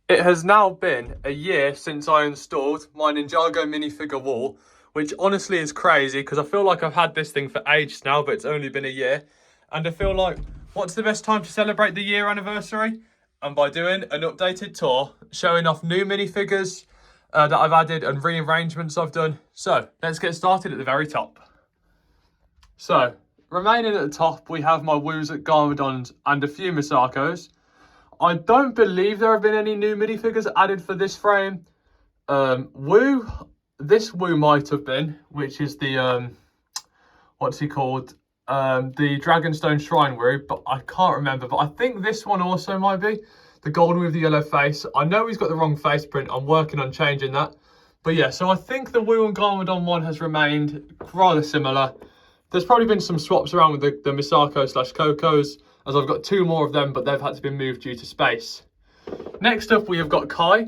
It has now been a year since I installed my Ninjago minifigure wall, which honestly is crazy because I feel like I've had this thing for ages now, but it's only been a year. And I feel like, what's the best time to celebrate the year anniversary? And by doing an updated tour, showing off new minifigures that I've added and rearrangements I've done. So, let's get started at the very top. So, remaining at the top, we have my Woos at Garmadons and a few Misakos. I don't believe there have been any new minifigures added for this frame. This Woo might have been, which is the, what's he called? The Dragonstone Shrine Woo, but I can't remember. But I think this one also might be. The golden with the yellow face. I know he's got the wrong face print. I'm working on changing that. But yeah, so I think the Woo and Garmadon one has remained rather similar. There's probably been some swaps around with the Misako / Cocos, as I've got two more of them, but they've had to be moved due to space. Next up, we have got Kai.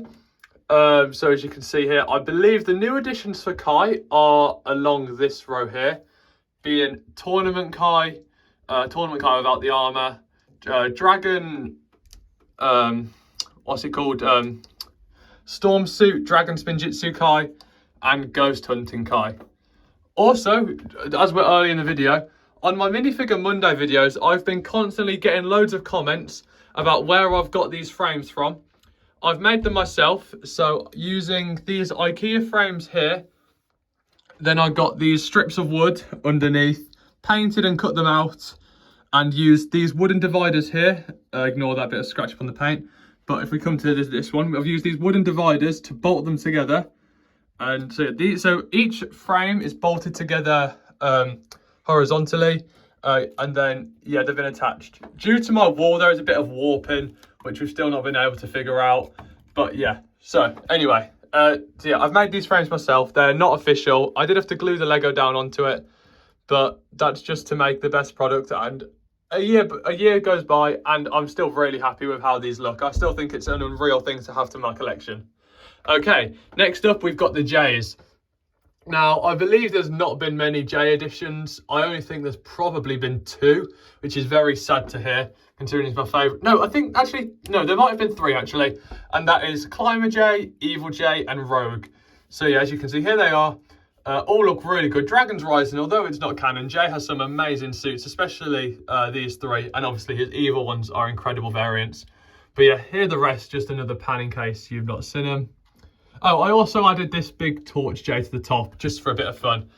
So as you can see here, I believe the new additions for Kai are along this row here, being Tournament Kai without the armor, Dragon, what's it called? Storm Suit, Dragon Spinjitzu Kai, and Ghost Hunting Kai. Also, as we're early in the video, on my Minifigure Monday videos, I've been constantly getting loads of comments about where I've got these frames from. I've made them myself, so using these IKEA frames here, then I got these strips of wood underneath, painted and cut them out, and used these wooden dividers here. Ignore that bit of scratch up on the paint. But if we come to this one, I've used these wooden dividers to bolt them together. And so each frame is bolted together horizontally, and then yeah, they've been attached. Due to my wall, there is a bit of warping, which we've still not been able to figure out. But yeah, so anyway, so yeah, I've made these frames myself. They're not official. I did have to glue the Lego down onto it, but that's just to make the best product. And a year goes by, and I'm still really happy with how these look. I still think it's an unreal thing to have to my collection. Okay, next up we've got the J's. Now, I believe there's not been many J editions. I only think there's probably been 2, which is very sad to hear, considering it's my favourite. No, I think, actually, no, there might have been 3, actually. And that is Climber J, Evil J, and Rogue. So, yeah, as you can see, here they are. All look really good. Dragon's Rising, although it's not canon, J has some amazing suits, especially these 3. And obviously, his evil ones are incredible variants. But, yeah, here are the rest, just another pan in case you've not seen them. Oh, I also added this big torch J to the top, just for a bit of fun.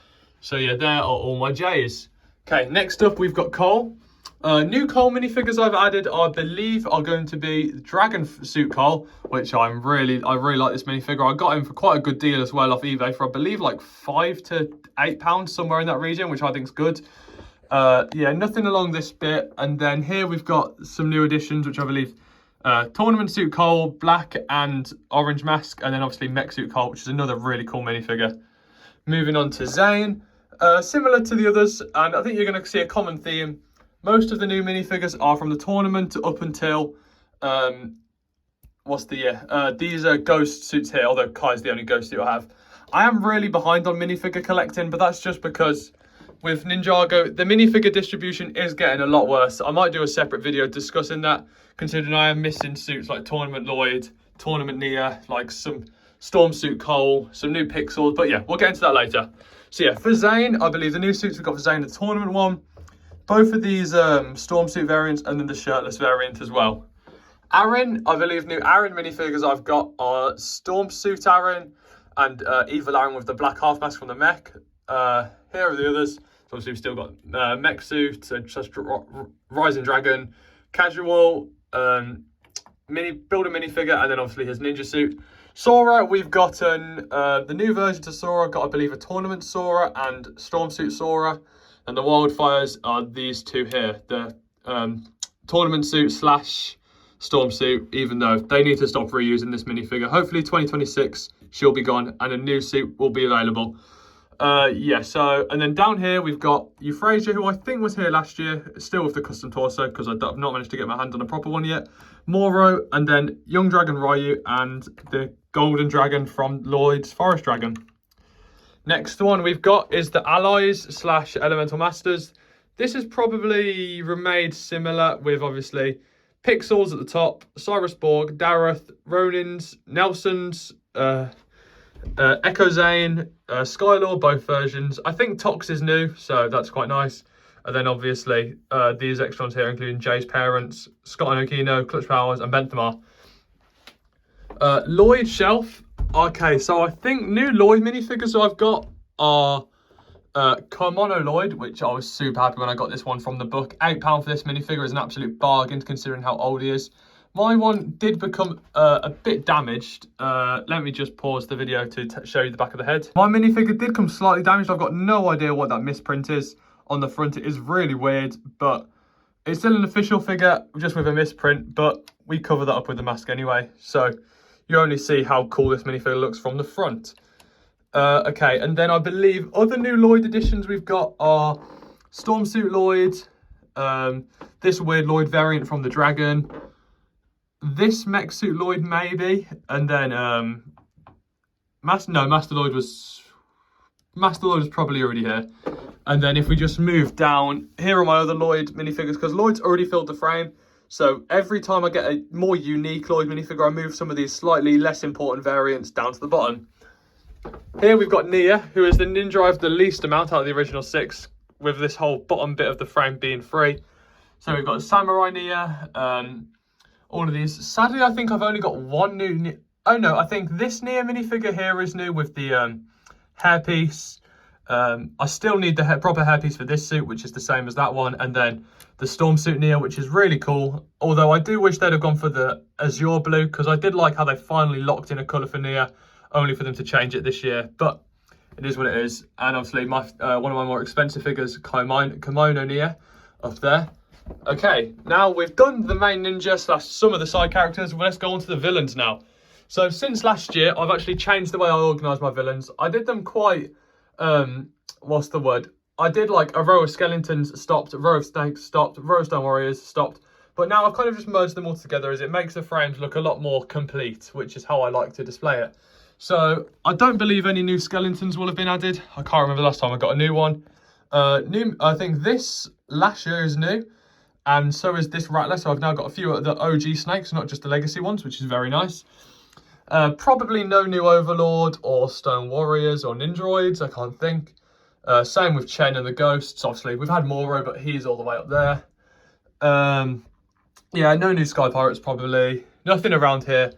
So yeah, there are all my J's. Okay, next up we've got Cole. New Cole minifigures I've added, I believe, are going to be Dragon Suit Cole, which I really like this minifigure. I got him for quite a good deal as well off eBay for, I believe, like £5 to £8, somewhere in that region, which I think is good. Yeah, nothing along this bit. And then here we've got some new additions, which I believe... Tournament Suit Cole, black and orange mask, and then obviously Mech Suit Cole, which is another really cool minifigure. Moving on to Zane, similar to the others, and I think you're going to see a common theme. Most of the new minifigures are from the tournament up until, what's the year? These are ghost suits here, although Kai's the only ghost suit I have. I am really behind on minifigure collecting, but that's just because with Ninjago, the minifigure distribution is getting a lot worse. I might do a separate video discussing that, considering I am missing suits like Tournament Lloyd, Tournament Nya, like some Storm Suit Cole, some new pixels. But yeah, we'll get into that later. So yeah, for Zane, I believe the new suits we've got for Zane, the tournament one, both of these Storm Suit variants, and then the shirtless variant as well. Aaron, I believe new Aaron minifigures I've got are Storm Suit Aaron and Evil Aaron with the black half mask from the mech. Here are the others. So obviously we've still got Mech Suit, Rising Dragon, Casual, build a minifigure, and then obviously his ninja suit. Sora, we've gotten the new version to Sora, got I believe a tournament Sora and Storm Suit Sora. And the wildfires are these two here, the tournament suit / storm suit, even though they need to stop reusing this minifigure. Hopefully 2026, she'll be gone and a new suit will be available. Yeah, so, and then down here we've got Euphrasia, who I think was here last year, still with the custom torso, because I've not managed to get my hand on a proper one yet. Moro, and then Young Dragon Ryu, and the Golden Dragon from Lloyd's Forest Dragon. Next one we've got is the Allies / Elemental Masters. This has probably remained similar, with obviously Pixels at the top, Cyrus Borg, Dareth, Ronin's, Nelson's, Echo Zane, Skylord, both versions. I think Tox is new, so that's quite nice. And then obviously these extra ones here, including Jay's parents, Scott and Okino, Clutch Powers, and Benthamar. Lloyd shelf. Okay, so I think new Lloyd minifigures I've got are Komono Lloyd, which I was super happy when I got this one from the book. £8 for this minifigure is an absolute bargain considering how old he is. My one did become a bit damaged. Let me just pause the video to show you the back of the head. My minifigure did come slightly damaged. I've got no idea what that misprint is on the front. It is really weird, but it's still an official figure just with a misprint, but we cover that up with the mask anyway. So you only see how cool this minifigure looks from the front. Okay, and then I believe other new Lloyd editions we've got are Stormsuit Lloyd, this weird Lloyd variant from the Dragon, this Mech Suit Lloyd maybe, and then Master Lloyd was probably already here. And then if we just move down, here are my other Lloyd minifigures, because Lloyd's already filled the frame. So every time I get a more unique Lloyd minifigure, I move some of these slightly less important variants down to the bottom. Here we've got Nya, who is the ninja I've the least amount out of the original 6, with this whole bottom bit of the frame being free. So we've got Samurai Nya, all of these. Sadly, I think I've only got one new... Oh no, I think this Nya minifigure here is new with the hairpiece. I still need the proper hairpiece for this suit, which is the same as that one. And then the Stormsuit Nya, which is really cool. Although I do wish they'd have gone for the Azure Blue, because I did like how they finally locked in a colour for Nya, only for them to change it this year. But it is what it is. And obviously, my one of my more expensive figures, Kimono Nya, up there. Okay, now we've done the main ninja / some of the side characters. Well, let's go on to the villains now. So since last year, I've actually changed the way I organise my villains. I did them quite... what's the word? I did like a row of skeletons stopped, a row of snakes stopped, a row of stone warriors stopped. But now I've kind of just merged them all together as it makes the frames look a lot more complete, which is how I like to display it. So I don't believe any new skeletons will have been added. I can't remember the last time I got a new one. I think this Lasher is new, and so is this Rattler. So I've now got a few of the OG snakes, not just the legacy ones, which is very nice. Probably no new Overlord or Stone Warriors or Ninjaroids, I can't think. Same with Chen and the Ghosts, obviously. We've had Moro, but he's all the way up there. Yeah, no new Sky Pirates probably. Nothing around here.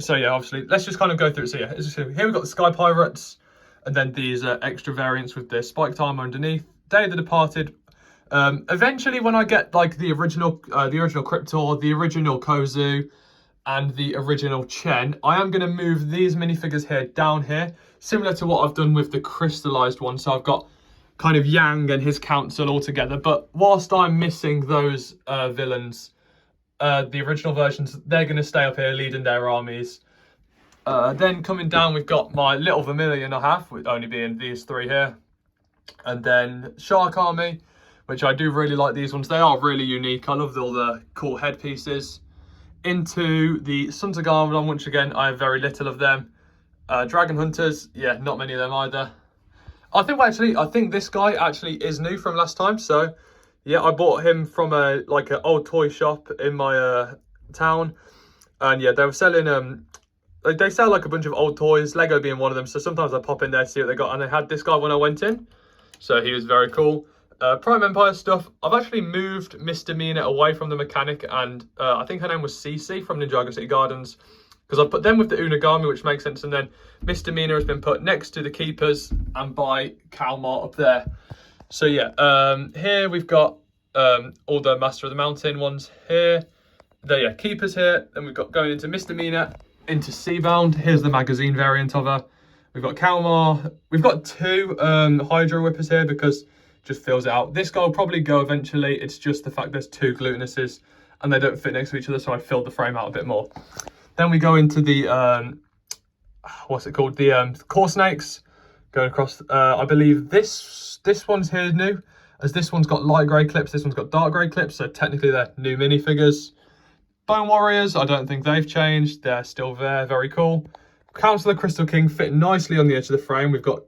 So yeah, obviously, let's just kind of go through it. So yeah, here we've got the Sky Pirates, and then these extra variants with the spiked armor underneath. Day of the Departed. Eventually, when I get like the original Cryptor, the original Kozu, and the original Chen, I am going to move these minifigures here down here, similar to what I've done with the crystallized one. So I've got kind of Yang and his council all together. But whilst I'm missing those villains, the original versions, they're going to stay up here leading their armies. Then coming down, we've got my little Vermilion I have, with only being these three here. And then Shark Army, which I do really like these ones. They are really unique. I love all the cool headpieces. Into the Sons of Garmadon, once again, I have very little of them. Dragon Hunters, yeah, not many of them either. I think this guy actually is new from last time. So yeah, I bought him from an old toy shop in my town, and yeah, they were selling they sell like a bunch of old toys, Lego being one of them. So sometimes I pop in there to see what they got, and they had this guy when I went in, so he was very cool. Prime Empire stuff. I've actually moved Misdemeanor away from the mechanic, and I think her name was Cece from Ninjago City Gardens, because I put them with the Unagami, which makes sense, and then Misdemeanor has been put next to the Keepers and by Kalmar up there. So yeah, here we've got all the Master of the Mountain ones here. There, yeah, Keepers here. Then we've got going into Misdemeanor, into Seabound. Here's the magazine variant of her. We've got Kalmar. We've got two Hydro Whippers here because just fills it out. This guy will probably go eventually. It's just the fact there's two Glutinuses and they don't fit next to each other, so I filled the frame out a bit more. Then we go into the what's it called? The Core Snakes going across. I believe this one's here new, as this one's got light grey clips, this one's got dark grey clips, so technically they're new minifigures. Bone Warriors, I don't think they've changed. They're still there, very cool. Council of Crystal King fit nicely on the edge of the frame. We've got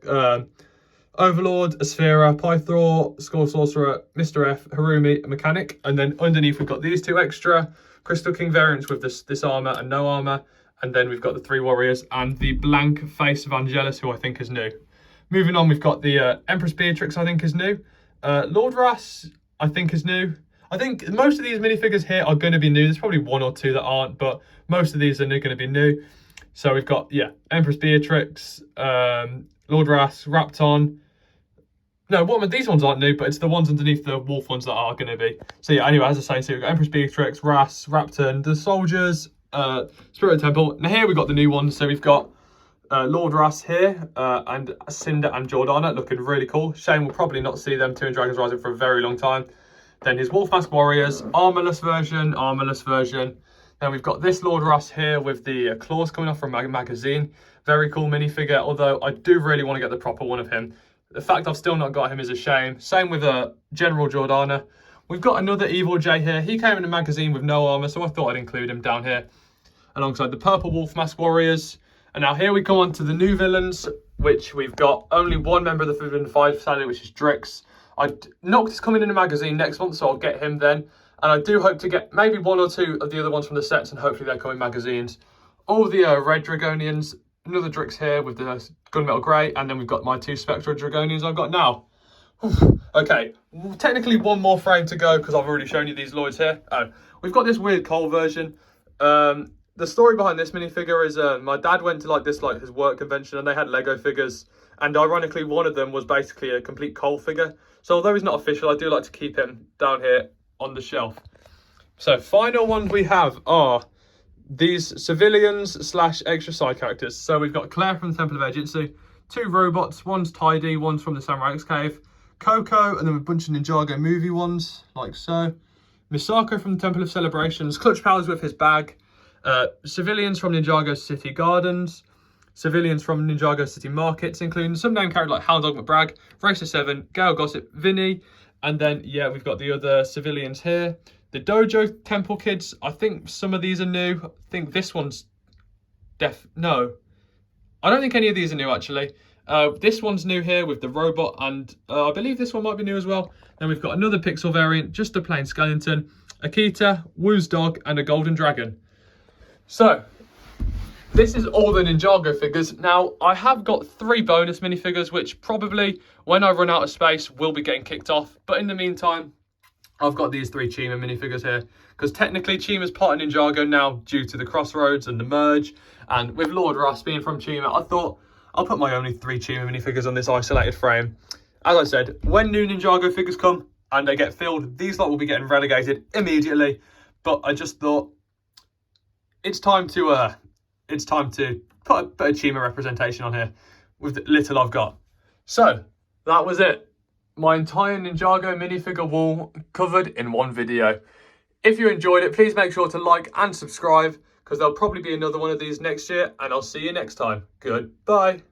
Overlord, Asphera, Pythor, Skull Sorcerer, Mr. F, Harumi, Mechanic. And then underneath we've got these two extra Crystal King variants with this armour and no armour. And then we've got the 3 warriors and the blank face of Angelus, who I think is new. Moving on, we've got the Empress Beatrix, I think is new. Lord Ras, I think is new. I think most of these minifigures here are going to be new. There's probably 1 or 2 that aren't, but most of these are going to be new. So we've got, yeah, Empress Beatrix, Lord Ras, Rapton. No, these ones aren't new, but it's the ones underneath the wolf ones that are going to be. So yeah, anyway, as I say, so we've got Empress Beatrix, Ras, Rapton, the soldiers, Spirit Temple. Now here we've got the new ones. So we've got Lord Ras here, and Cinder and Jordana looking really cool. Shame we'll probably not see them 2 in Dragon's Rising for a very long time. Then his Wolf Mask Warriors, armorless version. Then we've got this Lord Ras here with the claws coming off from a magazine. Very cool minifigure, although I do really want to get the proper one of him. The fact I've still not got him is a shame. Same with General Jordana. We've got another Evil J here. He came in a magazine with no armor, so I thought I'd include him down here alongside the purple Wolf Mask Warriors. And now here we come on to the new villains, which we've got only 1 member of the Forbidden Five, sadly, which is Drix. Noct is coming in a magazine next month, so I'll get him then. And I do hope to get maybe 1 or 2 of the other ones from the sets, and hopefully they come in magazines. All the Red Dragonians, another Drix here with the Gunmetal Grey, and then we've got my 2 Spectral Dragonians I've got now. Okay, technically 1 more frame to go because I've already shown you these Lloyds here. Oh, we've got this weird Cole version. The story behind this minifigure is my dad went to his work convention, and they had Lego figures, and ironically one of them was basically a complete Cole figure. So although he's not official, I do like to keep him down here on the shelf. So final ones we have are these civilians / extra side characters. So we've got Claire from the Temple of Agency, 2 robots, one's Tidy, one's from the Samurai X Cave, Coco, and then a bunch of Ninjago movie ones, like so. Misako from the Temple of Celebrations, Clutch Powers with his bag, civilians from Ninjago City Gardens, civilians from Ninjago City Markets, including some name characters like Hound Dog McBrag, Racer 7, Gale Gossip, Vinny, and then, yeah, we've got the other civilians here. The Dojo Temple Kids, I think some of these are new. I think this one's no. I don't think any of these are new, actually. This one's new here with the robot, and I believe this one might be new as well. Then we've got another pixel variant, just a plain skeleton, Akita, Woo's dog, and a golden dragon. So, this is all the Ninjago figures. Now, I have got 3 bonus minifigures, which probably, when I run out of space, will be getting kicked off. But in the meantime, I've got these 3 Chima minifigures here, because technically Chima's part of Ninjago now due to the Crossroads and the merge. And with Lord Ras being from Chima, I thought I'll put my only 3 Chima minifigures on this isolated frame. As I said, when new Ninjago figures come and they get filled, these lot will be getting relegated immediately. But I just thought it's time to put a Chima representation on here with the little I've got. So that was it. My entire Ninjago minifigure wall covered in 1 video. If you enjoyed it, please make sure to like and subscribe, because there'll probably be another one of these next year, and I'll see you next time. Goodbye.